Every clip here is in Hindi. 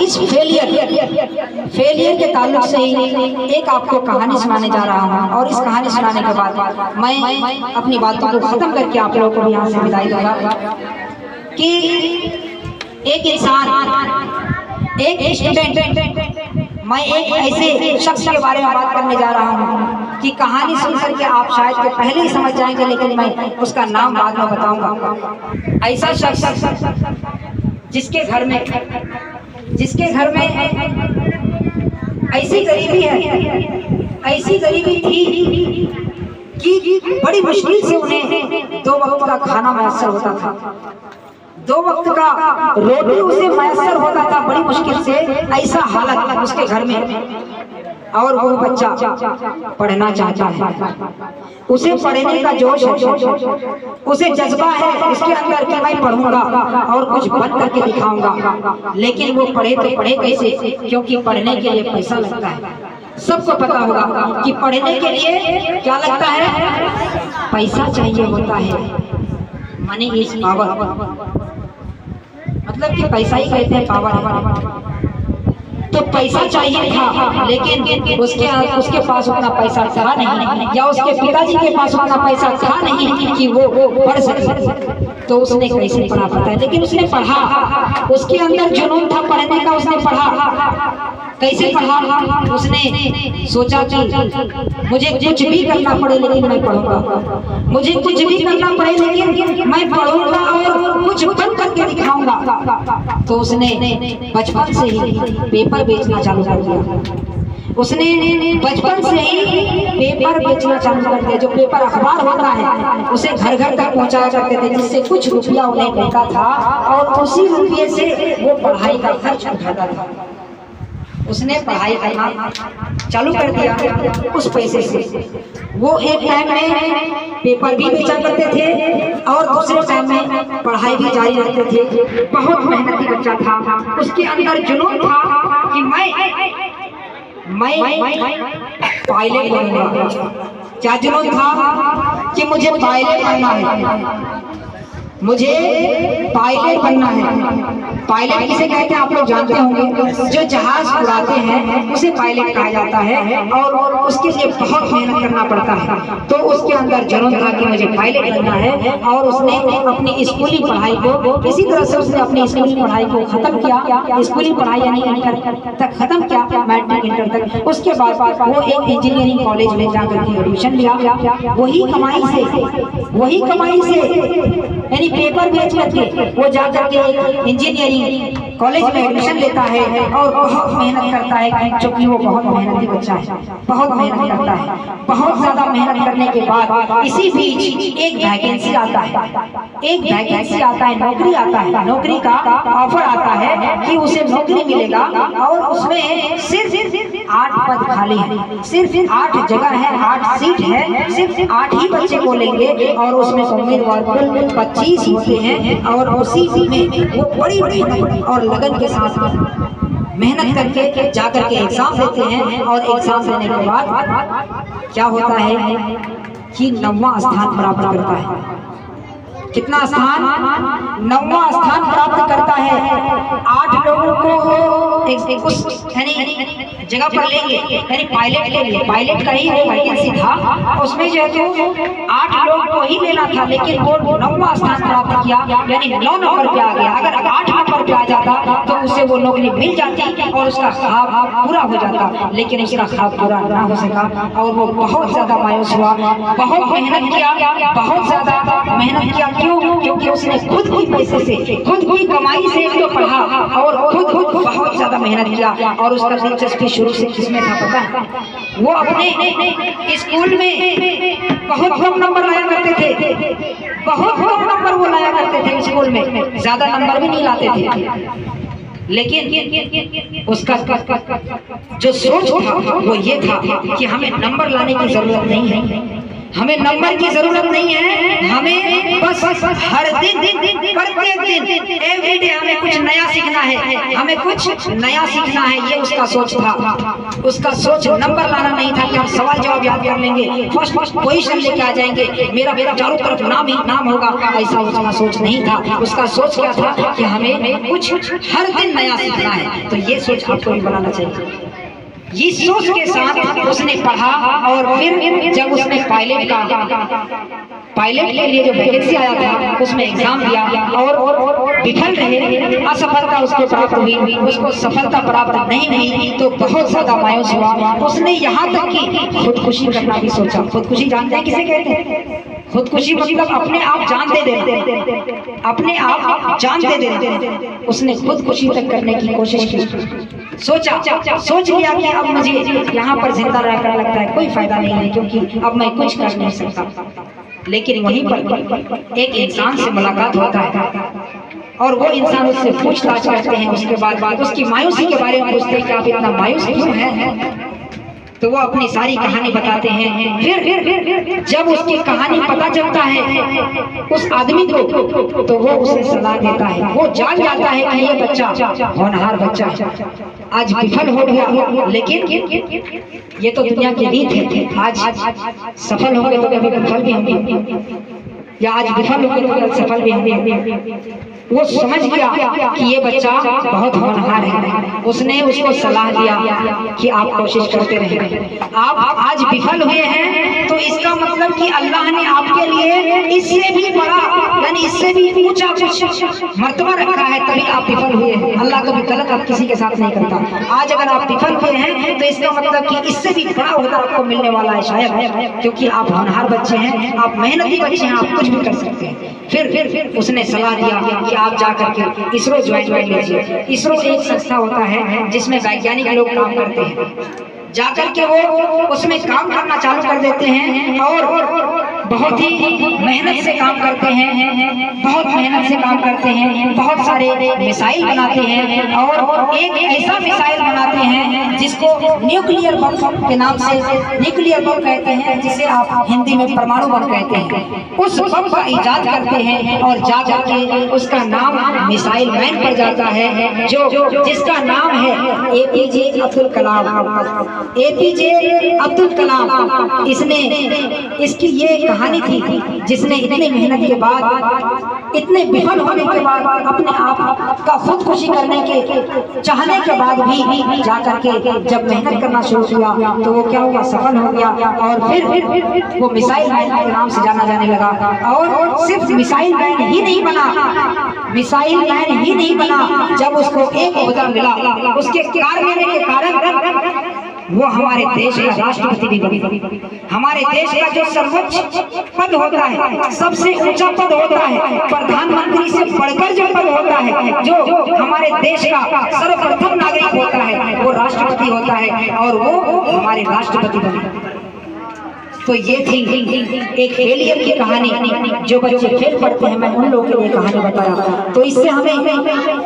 इस फेलियर के ताल्लुक से ही एक आपको कहानी सुनाने जा रहा हूँ, और इस कहानी सुनाने के बाद मैं अपनी बातों को खत्म करके आप लोगों को भी यहाँ से विदाई दूंगा कि एक इंसान, एक स्टूडेंट, मैं एक ऐसे शख्स के बारे में बात करने जा रहा हूँ कि कहानी सुन करके आप शायद के पहले ही समझ जाएंगे, लेकिन मैं उसका नाम बाद में बताऊंगा। ऐसा शख्स जिसके घर में ऐसी गरीबी है, ऐसी गरीबी थी कि बड़ी मुश्किल से उन्हें 2 वक्त का खाना मैसर होता था, 2 वक्त का रोटी उसे मैसर होता था बड़ी मुश्किल से। ऐसा हालत उसके घर में, और वो बच्चा पढ़ना चाहता है, उसे पढ़ने का जोश है, उसे जज्बा है उसके अंदर कि मैं पढ़ूंगा और कुछ बन करके दिखाऊंगा। लेकिन वो पढ़े तो पढ़े कैसे, क्योंकि पढ़ने के लिए पैसा लगता है। सबको पता होगा कि पढ़ने के लिए क्या लगता है, पैसा चाहिए होता है। मनी इज पावर, मतलब कि पैसा ही कहते हैं पावर। तो पैसा चाहिए था, लेकिन उसके पास उतना पैसा था नहीं, या उसके पिताजी के पास उतना पैसा था नहीं कि वो पढ़ सके। तो उसने कैसे पढ़ा पता है, लेकिन उसने पढ़ा, उसके अंदर जुनून था पढ़ने का, उसने पढ़ा। कैसे पढ़ा, उसने सोचा कि मुझे कुछ भी करना पड़े लेकिन मैं पढ़ूंगा, मुझे कुछ भी करना पड़े लेकिन मैं पढ़ूंगा और कुछ बन करके दिखाऊंगा। तो उसने बचपन से ही पेपर बेचना चालू कर दिया। उसने बचपन से ही पेपर बेचना चालू कर दिया। जो पेपर अखबार होता है उसे घर घर तक पहुंचाया करते थे, जिससे कुछ रुपया उन्हें मिलता था और उसी रुपये से वो पढ़ाई का खर्च उठाता था। उसने पढ़ाई करना चालू कर दिया उस पैसे से। वो एक टाइम में पेपर भी बेचा करते थे और दूसरे टाइम में पढ़ाई भी जारी रखते थे। बहुत मेहनती बच्चा था, उसके अंदर जुनून था कि मैं पायलट बनूंगा। क्या जुनून था कि मुझे पायलट बनना है, मुझे पायलट बनना है। पायलट किसे कहते हैं आप लोग जानते होंगे, जो जहाज उड़ाते हैं उसे पायलट कहा जाता है, और उसके लिए बहुत मेहनत करना पड़ता है। तो उसके अंदर जुनून था कि मुझे पायलट बनना है, और उसने अपनी स्कूली पढ़ाई को इसी तरह से उसने अपनी स्कूली पढ़ाई को खत्म किया। स्कूली पढ़ाई यानी इंटर तक खत्म किया, मैट्रिक इंटर तक। उसके बाद वो एक इंजीनियरिंग कॉलेज में जाकर के एडमिशन लिया। वही कमाई से यानी पेपर बेच करके वो जाकर के एक इंजीनियरिंग कॉलेज में एडमिशन लेता है और बहुत मेहनत करता है, क्योंकि वो बहुत मेहनती बच्चा है, बहुत मेहनत करता है। बहुत ज्यादा मेहनत करने के बाद इसी बीच एक वैकेंसी आता है, नौकरी आता है, नौकरी का ऑफर आता है कि उसे नौकरी मिलेगा, और उसमें सिर्फ 8 पद खाली है, सिर्फ 8 जगह है, 8 सीट है, सिर्फ 8 ही बच्चे को लेंगे, और उसमें उम्मीदवार कुल 25 होते हैं। और उसी में वो बड़ी और लगन के साथ मेहनत करके जाकर के एग्जाम देते हैं, और एग्जाम देने के बाद क्या होता है कि 9वां स्थान प्राप्त करता है। कितना स्थान? 9वां स्थान प्राप्त करता है। 8 लोगों को उस जगह पर लेंगे, यानी पायलट के लिए, पायलट का ही वैकेंसी था, उसमें जो है 8 लोग को ही लेना था, लेकिन वो 9वां स्थान प्राप्त किया, यानी 9 नंबर पे आ गया। अगर 8 नंबर पे आ जाता तो उसे वो नौकरी मिल जाती और उसका ख्वाब पूरा हो जाता, लेकिन उसका ख्वाब पूरा ना हो सका, और वो बहुत ज्यादा मायूस हुआ। बहुत मेहनत किया, बहुत ज्यादा मेहनत किया। क्योंकि उसने खुद ही पैसे से, खुद ही कमाई से तो पढ़ा, और खुद बहुत ज्यादा मेहनत किया। और उसका दिलचस्पी शुरू से किसमें था पता है? वो अपने स्कूल में बहुत कम नंबर लाया करते थे, बहुत कम नंबर वो लाया करते थे स्कूल में, ज्यादा नंबर भी नहीं लाते थे। लेकिन उसका जो सोच था वो ये था कि हमें नंबर लाने की जरूरत नहीं है, हमें नंबर की जरूरत नहीं है, हमें बस हर दिन प्रत्येक दिन एवरीडे हमें कुछ नया सीखना है, हमें कुछ नया सीखना है। ये उसका सोच था। उसका सोच नंबर लाना नहीं था कि हम सवाल जवाब याद कर लेंगे, फर्स्ट पोजीशन लेके आ जाएंगे, मेरा चारों तरफ नाम ही नाम होगा, ऐसा उसका सोच नहीं था। उसका सोच क्या था कि हमें कुछ हर दिन नया सीखना है। तो ये सोच आपको भी बनाना चाहिए। इस सोच के साथ उसने पढ़ा और फिर जब उसने पायलट के लिए जो वैकेंसी आया था उसमें एग्जाम दिया और विफल रहे, असफलता उसको प्राप्त हुई, उसको सफलता प्राप्त नहीं तो बहुत ज्यादा मायूस हुआ। उसने यहाँ तक कि खुदकुशी करना भी सोचा। खुदकुशी जानते हैं किसे कहते हैं? खुदकुशी मतलब अपने आप जान दे देना, अपने आप जान दे देना। उसने खुदकुशी तक करने की कोशिश की। सोच लिया कि अब मुझे यहाँ पर जिंदा रहकर लगता है कोई फायदा नहीं है, क्योंकि अब मैं कुछ कर नहीं सकता। लेकिन वहीं पर एक इंसान से मुलाकात होता है और वो इंसान उससे पूछताछ करते हैं। उसके बाद उसकी मायूसी के बारे में पूछते हैं कि आप इतना मायूस क्यों हैं? तो वो अपनी सारी कहानी बताते हैं। फिर जब उसकी कहानी पता चलता है उस आदमी को, तो वो उसे सलाह देता है। वो जान जाता है कि ये बच्चा होनहार बच्चा है, आज विफल हो गया, लेकिन ये तो दुनिया की रीत है। आज सफल होंगे तो कभी विफल भी होंगे, या आज विफल होंगे तो कभी सफल भी होंगे। वो समझ गया कि ये बच्चा बहुत होनहार है। उसने उसको सलाह दिया कि आप कोशिश करते रहें। आप आज विफल हुए हैं तो इसका मतलब कि अल्लाह ने आपके लिए इससे भी बड़ा, यानी इससे भी ऊंचा कुछ मर्तबा रखा है, तभी आप विफल हुए हैं। अल्लाह कभी गलत आप किसी के साथ नहीं करता। आज अगर आप विफल हुए हैं तो इसका मतलब कि इससे भी बड़ा ओहदा आपको मिलने वाला है शायद, क्योंकि आप होनहार बच्चे हैं, आप मेहनती बच्चे हैं, आप कुछ भी कर सकते हैं। फिर उसने सलाह दिया कि आप जाकर के इसरो ज्वाइन कर लीजिए। इसरो एक संस्था होता है जिसमें वैज्ञानिक लोग काम करते हैं। जाकर के वो उसमें काम करना चालू कर देते हैं और बहुत ही मेहनत से काम करते हैं, बहुत मेहनत से काम करते हैं, बहुत सारे मिसाइल बनाते हैं और एक ऐसा मिसाइल बनाते हैं जिसको न्यूक्लियर बम के नाम से, न्यूक्लियर बम कहते हैं, जिसे आप हिंदी में परमाणु बम कहते हैं। उस बम का इजाद करते हैं और जाकर के उसका नाम मिसाइल मैन पर जाता है, जो जिसका नाम है एपीजे अब्दुल कलाम। एपीजे अब्दुल कलाम, इसकी ये कहानी थी जिसने इतनी मेहनत के बाद, इतने विफल होने के बाद, अपने आप का खुदकुशी करने के चाहने के बाद भी जाकर के जब मेहनत करना शुरू किया तो वो क्या हुआ, सफल हो गया। और फिर वो मिसाइल मैन के नाम से जाना जाने लगा। और सिर्फ मिसाइल मैन ही नहीं बना, मिसाइल मैन ही नहीं बना, जब उसको एक ओहदा मिला उसके कारनामे के कारण वो हमारे देश का राष्ट्रपति भी बने। हमारे देश का जो सर्वोच्च पद होता है, सबसे ऊंचा पद होता है, प्रधानमंत्री से बढ़कर जो पद होता है, जो हमारे देश का सर्वप्रथम नागरिक होता है, वो राष्ट्रपति होता है और वो हमारे राष्ट्रपति बने। तो ये थी एक फेलियर की कहानी। जो बच्चे फेल पढ़ते हैं, मैं उन लोगों के लिए कहानी बताया। तो इससे हमें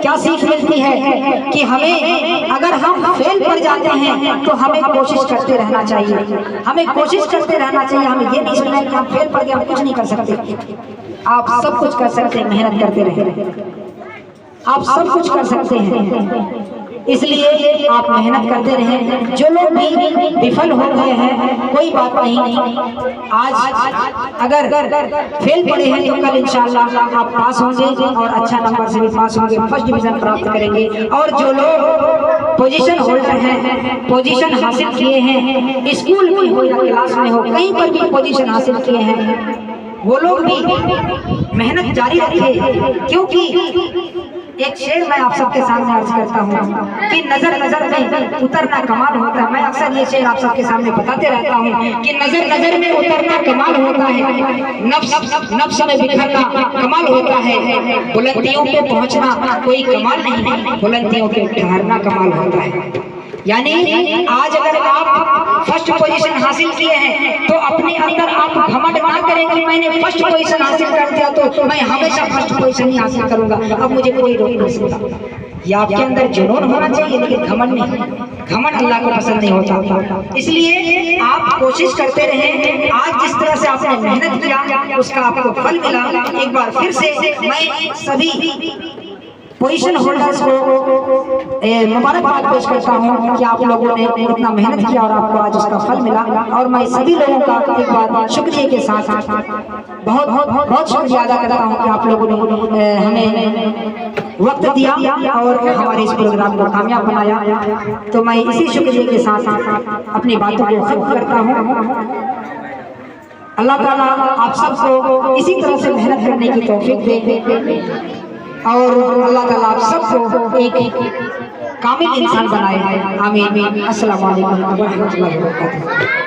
क्या सीख मिलती है कि हमें, अगर हम फेल पढ़ जाते हैं तो हमें कोशिश करते रहना चाहिए, हमें कोशिश करते रहना चाहिए। हमें ये नहीं सुनना कि हम फेल पढ़ गए, हम कुछ नहीं कर सकते। आप सब कुछ कर सकते हैं, मेहनत करते रहे, आप सब कुछ कर सकते हैं। इसलिए आप मेहनत करते रहें। जो लोग भी विफल हो गए हैं कोई बात नहीं, आज अगर फेल पड़े हैं तो कल इंशाअल्लाह आप पास होंगे और अच्छा नंबर से भी पास होंगे, फर्स्ट डिवीजन प्राप्त करेंगे। और जो लोग पोजीशन होल्डर हैं, पोजीशन हासिल किए हैं, स्कूल में हो या क्लास में हो, कहीं पर भी पोजीशन हासिल किए हैं, वो लोग भी मेहनत जारी रखें। क्योंकि एक शेर मैं आप सबके सामने अर्ज करता हूँ कि नजर नजर में उतरना कमाल होता है। मैं अक्सर ये शेर आप सबके सामने बताते रहता हूँ कि नजर नजर में उतरना कमाल होता है, नफ्स में बिखरना कमाल होता है, बुलंदियों पे पहुँचना कोई कमाल नहीं, बुलंदियों पे ठहरना कमाल होता है। यानी आज अगर आप फर्स्ट पोजीशन हासिल किए हैं तो अपने अंदर आप घमंड ना करें कि मैंने फर्स्ट पोजीशन हासिल कर दिया तो मैं हमेशा फर्स्ट पोजीशन ही हासिल करूंगा, अब मुझे कोई रोक नहीं सकता। ये आपके अंदर जुनून होना चाहिए, लेकिन घमंड नहीं। घमंड अल्लाह को पसंद नहीं होता। इसलिए आप कोशिश करते रहें। आज जिस तरह से आपने मेहनत किया उसका आपको फल मिला। एक बार फिर से मैं सभी पोजीशन होल्डर्स को मुबारकबाद पेश करता हूँ कि आप लोगों ने इतना मेहनत किया और आपको आज उसका फल मिला। और मैं सभी लोगों का एक बार शुक्रिया के साथ बहुत बहुत बहुत शुक्रिया अदा करता हूँ कि आप लोगों ने हमें वक्त दिया और हमारे इस प्रोग्राम को कामयाब बनाया। तो मैं इसी शुक्रिया के साथ अपनी बातों को खत्म करता हूँ। अल्लाह ताला आप सबको इसी तरह से मेहनत करने की तौफीक दे और अल्लाह ताला आप सबको एक कामिल इंसान बनाए। आमीन। अस्सलाम वालेकुम व रहमतुल्लाहि व बरकातुहू।